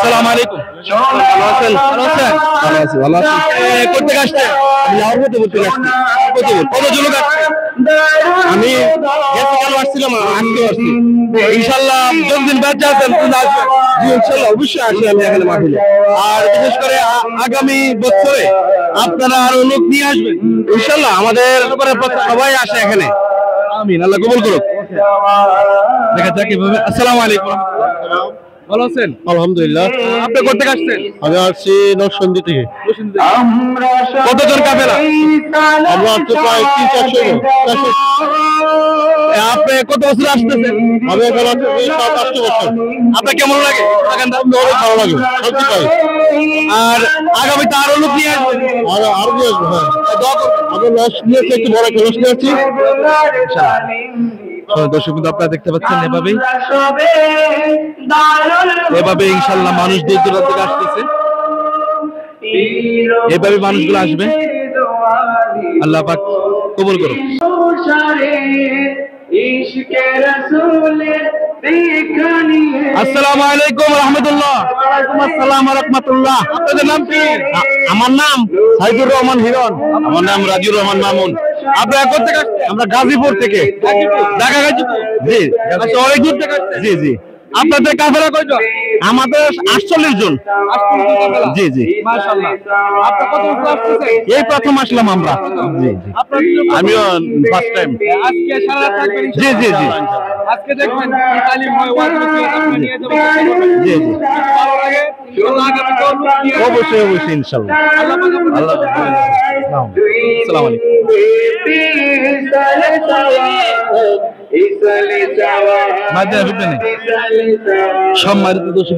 আসসালামু আলাইকুম। ভালো আছেন? ভালো আছেন? ভালো আছি। ভালো আছি। করতে আসছে আমি লাহোর থেকে আসছি। কতজন লোক আসছে? আমি গতকাল আসছিলাম, আজকে আসছি। ইনশাআল্লাহ যতদিন বেঁচে আছেন আসবেন। জি ইনশাআল্লাহ অবশ্যই আসি আমি এখানে মাহফিলে। আর বিশেষ করে আগামী বছরে আপনারা আরো লোক নিয়ে আসবেন ইনশাআল্লাহ। আমাদের সবাই আসে এখানে। আমিন, আল্লাহ কবুল করুক। দেখা যাক কিভাবে। আসসালামু আলাইকুম। ভালো আছেন? আলহামদুলিল্লাহ। আপনি কোথা থেকে আসছেন? আমি আসছি নরসিংদী থেকে। কতজন কাফেলা? আমরা আসছি প্রায় 300-400। আপনি কত বছর আসতেছেন? আমি এখন আসছি 7-8 বছর। আপনার কেমন লাগে? অনেক ভালো লাগে, শান্তি পাই। আর আগামীতে আরো লোক নিয়ে আসবেন? আরো নিয়ে আসবো। হ্যাঁ, আমি লস নিয়েছি, একটু বড় একটা লস নিয়েছি। দর্শক কিন্তু আপনারা দেখতে পাচ্ছেন এভাবে ইনশাল্লাহ মানুষ দূর দূরান্ত থেকে আসতেছে। এভাবে মানুষগুলো আসবে, আল্লাহ পাক কবুল করুন। আসসালামু আলাইকুম রহমতুল্লাহ। ওয়ালাইকুম আসসালাম ওয়া রাহমাতুল্লাহ। আপনাদের নাম কি? আমার নাম সাইদুর রহমান হিরণ। আমার নাম রাজিউর রহমান মামুন। আপনারা কোথা থেকে আসছেন? আমরা গাজীপুর থেকে। ঢাকা গাজীপুর? জি। আচ্ছা, অনেক দূর থেকে আসছেন? জি জি। আপনাদের কাফেলা কয়জন? আমাদের 48 জন। জি জি। মাশাআল্লাহ। আপনি কত বছর আসছেন? এই প্রথম আসলাম আমরা। জি জি। আমিও ফার্স্ট টাইম। আজকে সারা রাত থাকবেন? জি জি জি। আজকে দেখবেন তালিম হয়, ওয়াজ হবে, আপনি নিয়ে যাবেন। জি জি। ভালো লাগে ইনশাআল্লাহ। আগামী তো অবশ্যই অবশ্যই ইনশাআল্লাহ। আল্লাহ আসসালামু আলাইকুম। সম্মানিত দর্শক